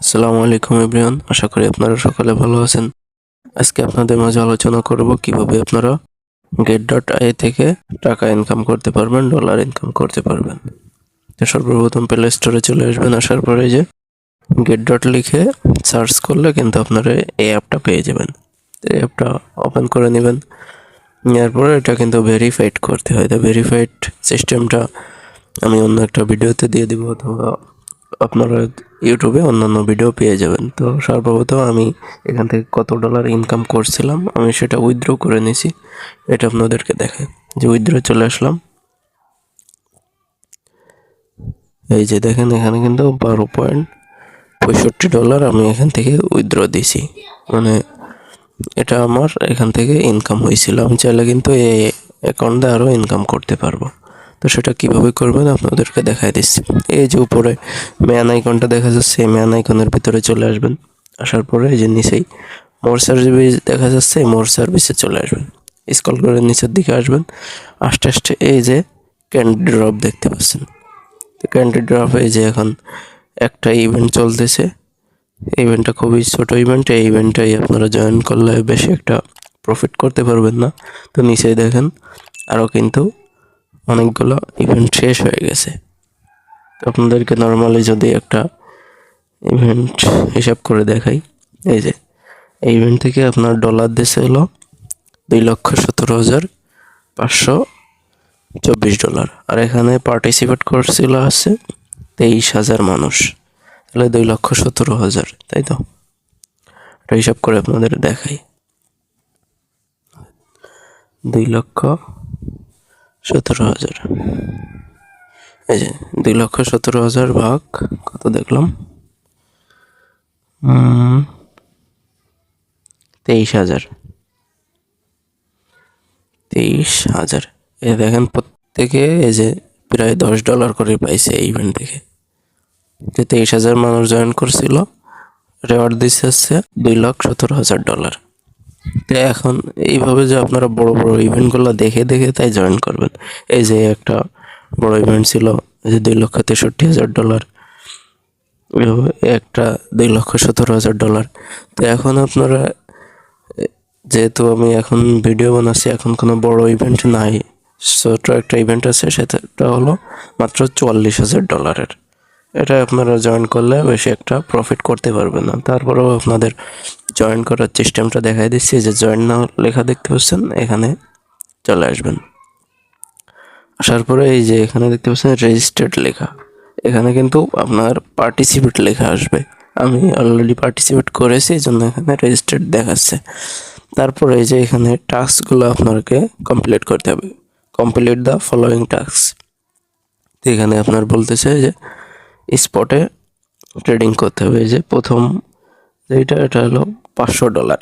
আসসালামু আলাইকুম এভরিওয়ান, আশা করি আপনারা সকলে ভালো আছেন। আজকে আপনাদের মাঝে আলোচনা করব কিভাবে আপনারা get.ai থেকে টাকা ইনকাম করতে পারবেন, ডলার ইনকাম করতে পারবেন। তো সর্বপ্রথম প্লে স্টোরে চলে আসবেন। আসার পরে যে get লিখে সার্চ করলে কিন্তু আপনারা এই অ্যাপটা পেয়ে যাবেন। এই অ্যাপটা ওপেন করে নেবেন। নেওয়ার পরে এটা কিন্তু ভেরিফাইড করতে হয়। তো ভেরিফাইড সিস্টেমটা আমি অন্য একটা ভিডিওতে দিয়ে দিব, অথবা আপনারা ইউটিউবে অন্যান্য ভিডিও পেয়ে যাবেন। তো সর্বপ্রথম আমি এখান থেকে কত ডলার ইনকাম করছিলাম আমি সেটা উইথড্র করে নিয়েছি। এটা আপনাদেরকে দেখাই যে উইথড্র চলে আসলাম। এই যে দেখেন, এখানে কিন্তু $12.65 আমি এখান থেকে উইথড্র দিছি। মানে এটা আমার এখান থেকে ইনকাম হয়েছিল। আমি চাইলে কিন্তু এই অ্যাকাউন্টে আরও ইনকাম করতে পারবো। তো সেটা কিভাবে করবেন আপনাদেরকে দেখাই দিচ্ছি। এই যে উপরে ম্যান আইকনটা দেখা যাচ্ছে, এই ম্যান আইকনের ভিতরে চলে আসবেন। আসার পরে এই যে নিচেই মোর সার্ভিস দেখা যাচ্ছে, মোর সার্ভিসে চলে আসবেন। স্ক্রল করে নিচের দিকে আসবেন। আস্তে আস্তে এই যে ক্যান্ডি ড্রপ দেখতে পাচ্ছেন। তো ক্যান্ডি ড্রপে এই যে এখন একটা ইভেন্ট চলতেছে। ইভেন্টটা খুবই ছোট ইভেন্ট। এই ইভেন্টটাই আপনারা জয়েন করলে বেশি একটা প্রফিট করতে পারবেন না। তো নিচেই দেখেন আরও কিন্তু অনেকগুলো ইভেন্ট শেষ হয়ে গেছে। তো আপনাদেরকে নর্মালি যদি একটা ইভেন্ট হিসাব করে দেখাই, এই যে এই ইভেন্ট থেকে আপনার ডলার দিছে হলো $2,17,524, আর এখানে পার্টিসিপেট করছিল আছে 23,000 মানুষ। তাহলে 2,17,000, তাই তো? এটা হিসাব করে আপনাদের দেখাই। 2,17,000, এই যে 2,17,000 ভাগ কত দেখলাম, 23,000। এই দেখেন প্রত্যেকে এই যে প্রায় $10 করে পাইছে এই ইভেন্ট থেকে। 23,000 মানুষ জয়েন করছিল, রেওয়ার্ড দিচ্ছে হচ্ছে $2,17,000। তো এখন এইভাবে যে আপনারা বড় বড় ইভেন্টগুলো দেখে দেখে তাই জয়েন করবেন। এই যে একটা বড় ইভেন্ট ছিল, এই যে $2,63,000, এইভাবে একটা $2,17,000। তো এখন আপনারা, যেহেতু আমি এখন ভিডিও বানাচ্ছি, এখন কোনো বড় ইভেন্ট নাই, ছোট একটা ইভেন্ট আছে, সেটা হলো মাত্র $44,000। এটা আপনারা জয়েন করলে বেশি একটা প্রফিট করতে পারবেন না। তারপরেও আপনাদের জয়েন করার সিস্টেমটা দেখাই দিচ্ছি। যে জয়েন নাও লেখা দেখতে পাচ্ছেন, এখানে চলে আসবেন। আসার পরে এই যে এখানে দেখতে পাচ্ছেন রেজিস্টার্ড লেখা, এখানে কিন্তু আপনার পার্টিসিপেট লেখা আসবে। আমি অলরেডি পার্টিসিপেট করেছি, এই জন্য এখানে রেজিস্টার্ড দেখাচ্ছে। তারপরে এই যে এখানে টাস্কগুলো আপনাকে কমপ্লিট করতে হবে। Complete the following task. তো এখানে আপনার বলতেছে যে স্পটে ট্রেডিং করতে হবে। এই যে প্রথম এটা হলো $500।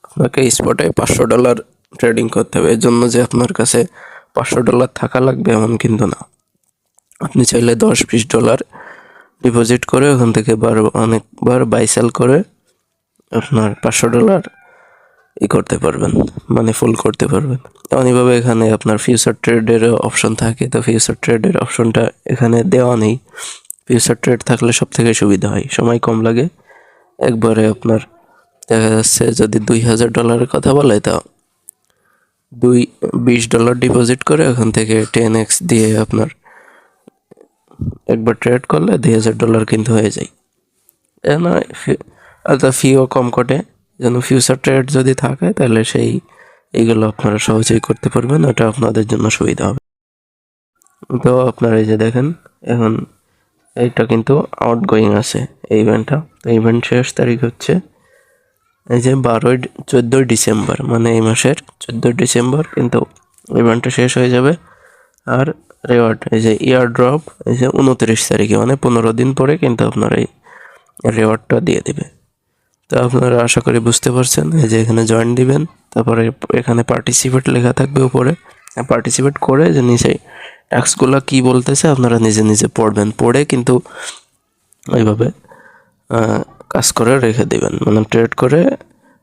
আপনাকে স্পটে $500 ট্রেডিং করতে হবে। এর জন্য যে আপনার কাছে $500 থাকা লাগবে এমন কিন্তু না। আপনি চাইলে $10-20 ডিপোজিট করে ওখান থেকে অনেকবার বাই সেল করে আপনার $500 করতে পারবেন, মানে ফুল করতে পারবেন। এমনইভাবে এখানে আপনার ফিউচার ট্রেডের অপশন থাকে। তো ফিউচার ট্রেডের অপশনটা এখানে দেওয়া নেই। ফিউচার ট্রেড থাকলে সব থেকে সুবিধা হয়, সময় কম লাগে। একবারে আপনার দেখা যাচ্ছে যদি $2,000 কথা বলে, তা $20 ডিপোজিট করে ওখান থেকে 10x দিয়ে আপনার একবার ট্রেড করলে $2,000 কিন্তু হয়ে যায়। ফিও কম কটে। যেন ফিউচার ট্রেড যদি থাকে তাহলে এইগুলো আপনারা সহজেই করতে পারবেন, ওটা আপনাদের জন্য সুবিধা হবে। তো আপনারা এই যে দেখেন, এখন এইটা কিন্তু আউটগোয়িং আছে এই ইভেন্টটা। তো ইভেন্ট শেষ তারিখ হচ্ছে এই যে 14 ডিসেম্বর, মানে এই মাসের 14 ডিসেম্বর কিন্তু ইভেন্টটা শেষ হয়ে যাবে। আর রেওয়ার্ড এই যে ইয়ার ড্রপ এই যে 29 তারিখে, মানে 15 দিন পরে কিন্তু আপনার এই রেওয়ার্ডটা দিয়ে দিবে। তো আপনারা আশা করি বুঝতে পারছেন। এই যে এখানে জয়েন দিবেন, তারপরে এখানে পার্টিসিপেট লেখা থাকবে উপরে। পার্টিসিপেট করে যে নিচে ট্যাক্সগুলো কি বলতেছে আপনারা নিজে নিজে পড়বেন, পড়ে কিন্তু ওইভাবে কাজ করে রেখে দিবেন, মানে ট্রেড করে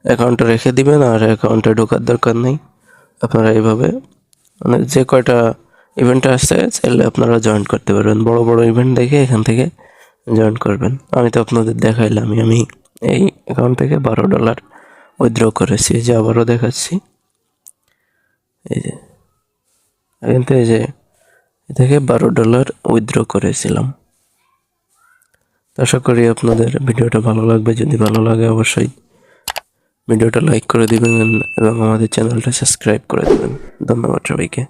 অ্যাকাউন্টে রেখে দিবেন। আর অ্যাকাউন্টে ঢোকার দরকার নেই। আপনারা এইভাবে মানে যে কয়টা ইভেন্ট আসছে চাইলে আপনারা জয়েন করতে পারবেন। বড় বড় ইভেন্ট দেখে এখান থেকে জয়েন করবেন। আমি তো আপনাদের দেখাইলাম আমি এই অ্যাকাউন্ট থেকে $12 উইথড্র করেছি। এই যে আবারও দেখাচ্ছি, এই যে কিন্তু এই যে এ থেকে $12 উইথড্র করেছিলাম। আশা করি আপনাদের ভিডিওটা ভালো লাগবে। যদি ভালো লাগে অবশ্যই ভিডিওটা লাইক করে দিবেন এবং আমাদের চ্যানেলটা সাবস্ক্রাইব করে দেবেন। ধন্যবাদ সবাইকে।